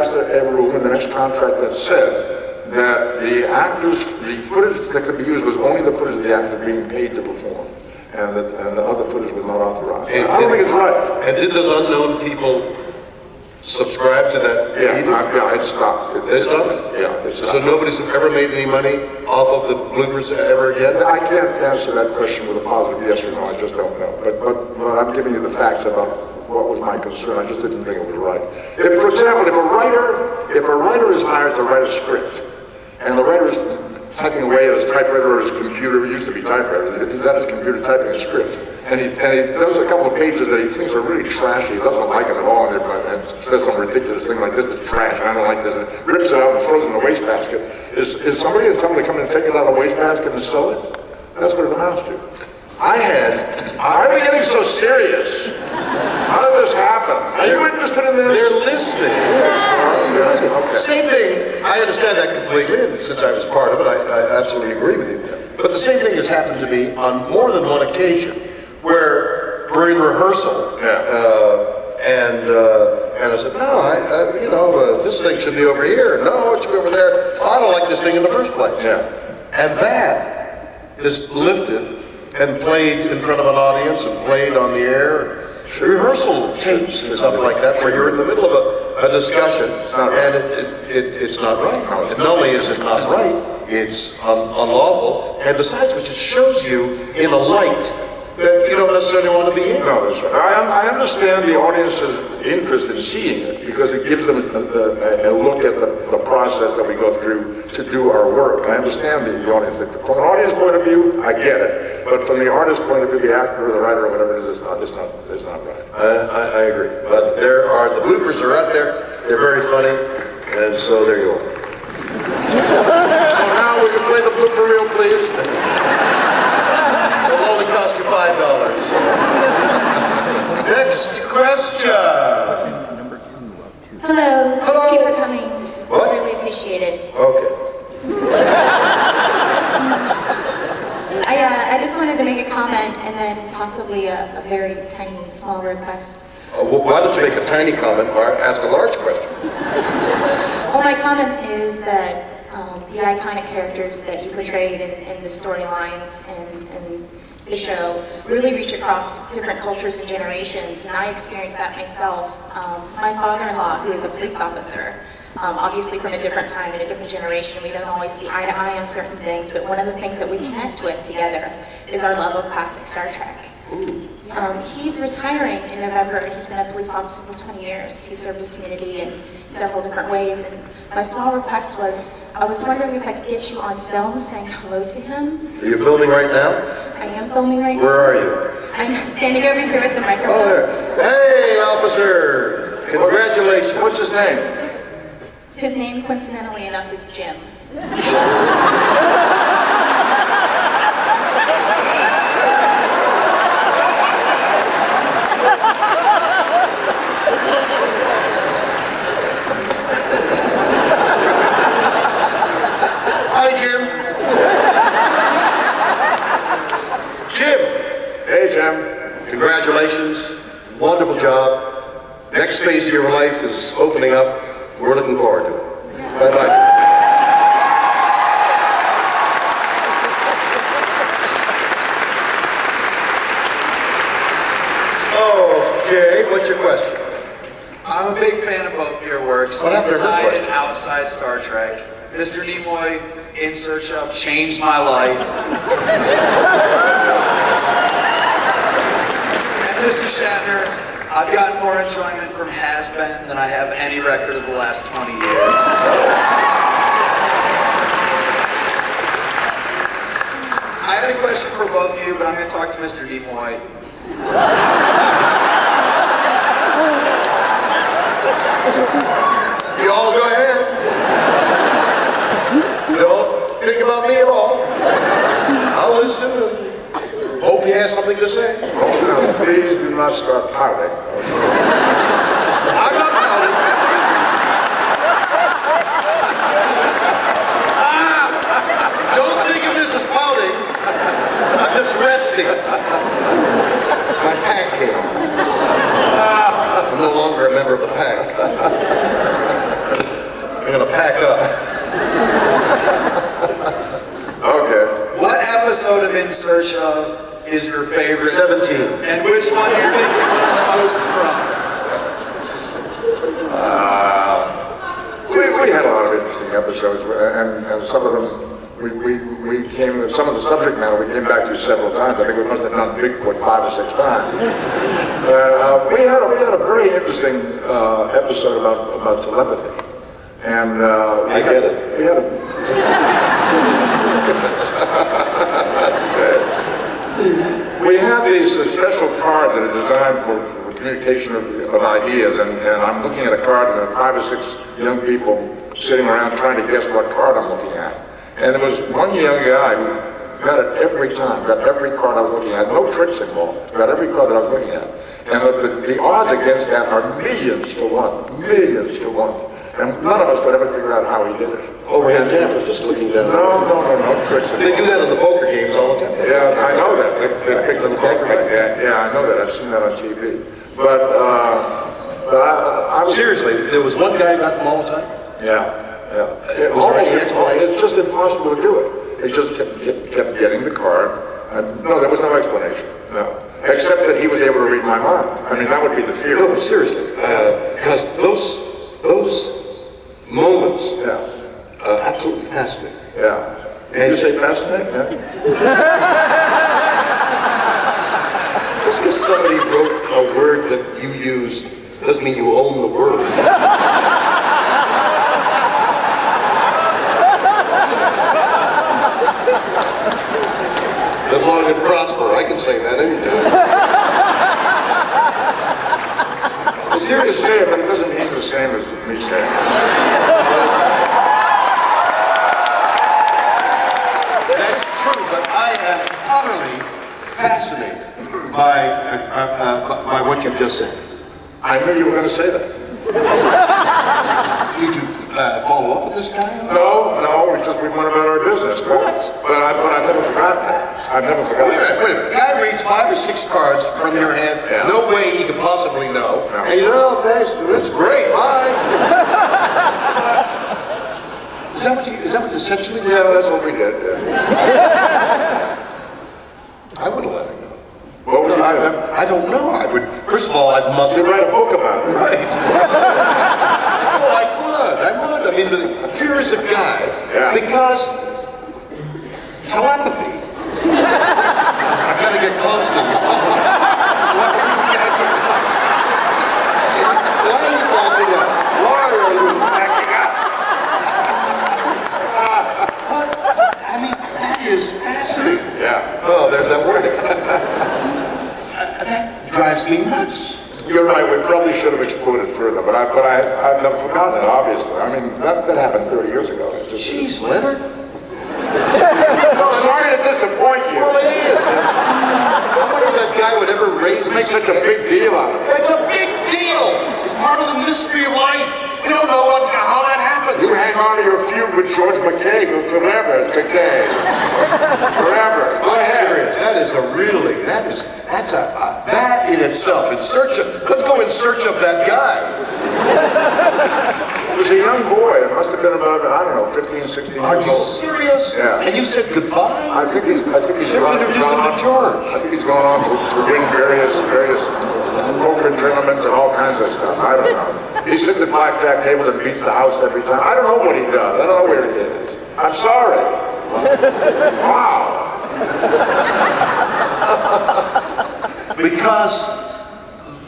passed a rule in the next contract that said that the actors, the footage that could be used was only the footage of the actors being paid to perform, and the other footage was not authorized. I don't think it's right. And did those unknown people subscribe to that? Yeah, it stopped. They stopped? Yeah, it stopped. So nobody's ever made any money off of the bloopers ever again? I can't answer that question with a positive yes or no. I just don't know. But I'm giving you the facts about what was my concern. I just didn't think it was right. If, for example, if a writer is hired to write a script, and the writer is typing away at his typewriter or his computer, it used to be typewriter, he's at his computer typing a script, and he does a couple of pages that he thinks are really trashy, he doesn't like it at all, and says some ridiculous thing like, this is trash, I don't like this, and rips it out and throws it in the wastebasket. Is somebody going to tell me to come in and take it out of the wastebasket and sell it? That's what it amounts to. Why are we getting so serious? How did this happen? Are you interested in this? They're listening. Yes. Okay. Same thing. I understand that completely, and since I was part of it, I absolutely agree with you. But the same thing has happened to me on more than one occasion, where we're in rehearsal, and I said, no, this thing should be over here. No, it should be over there. I don't like this thing in the first place. Yeah. And that is lifted and played in front of an audience and played on the air. Rehearsal tapes and stuff like that, where you're in the middle of a discussion, and it's not right. And not only is it not right, it's unlawful, and besides which, it shows you in a light that you don't necessarily want to be in. No, that's right. I understand the audience's interest in seeing it, because it gives them a look at the process that we go through to do our work. I understand the audience. From an audience point of view, I get it. But from the artist's point of view, the actor or the writer or whatever it is, it's not right. I agree. But the bloopers are out there. They're very funny, and so there you are. So now we can play the blooper reel, please. It'll only cost you $5. Next question. Hello. Hello. Thank you for coming. What? I really appreciate it. Okay. I just wanted to make a comment and then possibly a very tiny, small request. Well, why don't you make a tiny comment or ask a large question? Well, my comment is that the iconic characters that you portrayed in the storylines and the show really reach across different cultures and generations, and I experienced that myself. My father-in-law, who is a police officer, obviously from a different time and a different generation, we don't always see eye to eye on certain things, but one of the things that we connect with together is our love of classic Star Trek. He's retiring in November. He's been a police officer for 20 years. He served his community in several different ways, and my small request was, I was wondering if I could get you on film saying hello to him. Are you filming right now? I am filming right now. Where are you? I'm standing over here at the microphone. Oh, there. Hey, officer! Congratulations. What's his name? His name, coincidentally enough, is Jim. Hi, Jim. Jim. Hey, Jim. Congratulations. Wonderful job. Next phase of your life is opening up. We're looking forward to it. Bye-bye. Okay, what's your question? I'm a big fan of both your works, inside and outside Star Trek. Mr. Nimoy, In Search Of, changed my life. And Mr. Shatner, I've gotten more enjoyment from Has Been than I have any record of the last 20 years. I had a question for both of you, but I'm going to talk to Mr. Nimoy. You all go ahead. Don't think about me at all. I'll listen and hope he has something to say. Oh, no, please do not start pouting. I'm not pouting. Don't think of this as pouting. I'm just resting. My pack came. I'm no longer a member of the pack. I'm gonna pack up. Okay. What episode of In Search Of is your favorite? 17. And which one do you think you learned the most from? We had a lot of interesting episodes, and some of them, some of the subject matter we came back to several times. I think we must have done Bigfoot 5 or 6 times. We had a very interesting episode about telepathy. And I get it. We had a... We have these special cards that are designed for communication of ideas, and I'm looking at a card and there are 5 or 6 young people sitting around trying to guess what card I'm looking at. And there was one young guy who got it every time, got every card I was looking at, no tricks involved, got every card that I was looking at. And the odds against that are millions to one. And none of us could ever figure out how he did it. Overhead camera, just looking down. No tricks. They do that in the poker games all the time. Yeah, I know that. They pick the poker. Yeah, I know that. I've seen that on TV. But I was... Seriously, there was one guy who got them all the time? Yeah. Was there any explanation? It's just impossible to do it. It just kept getting the card. No, there was no explanation. No. Except that he was able to read my mind. I mean, that would be the theory. No, but seriously, because those moments, absolutely fascinating. Yeah. Did you say fascinating? Yeah. Just because somebody wrote a word that you used doesn't mean you own the word. Live long and prosper. I can say that anytime. Seriously, say it, but it doesn't mean the same as me saying it. That's true, but I am utterly fascinated by what you just said. I knew you were going to say that. Did you follow up with this guy? No, we went about our business. What? But I've never forgotten it. I've never forgotten it. Wait a minute. Guy reads 5 or 6 cards from your hand. Yeah. No way he could possibly know. No. And you say, oh, thanks. That's great. Bye. Is that what essentially? Yeah, that's what we did. Yeah. I would have let him go. What would you do? I don't know. I would. First of all, I must You write a book about it. Right. Well, I would. I mean, here is a guy. Yeah. Because telepathy. I gotta get close to you. Why are you backing up? Why are you backing up? What? I mean, that is fascinating. Yeah. Oh, there's that word. That drives me nuts. You're right, we probably should have explored it further, but I've never forgotten it, obviously. I mean, that happened 30 years ago. It's just, Jeez, Leonard. I'm sorry to disappoint you. Well, it is. I wonder if that guy would ever raise Make such a big deal out of it. It's a big deal. It's part of the mystery of life. We don't know how that happens. You hang on to your feud with George McCabe forever. It's okay. Forever. Go I'm ahead. serious. That in itself. Let's go in search of that guy. He was a young boy. It must have been about, I don't know, 15, 16 years old. Are you serious? Yeah. And you said goodbye? I think he's Should have introduced him to George. I think he's gone on to win various poker tournaments and all kinds of stuff. I don't know. He sits at blackjack tables and beats the house every time. I don't know what he does. I don't know where he is. I'm sorry. Wow. Because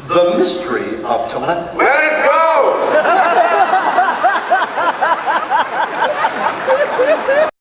the mystery of telepathy. Let it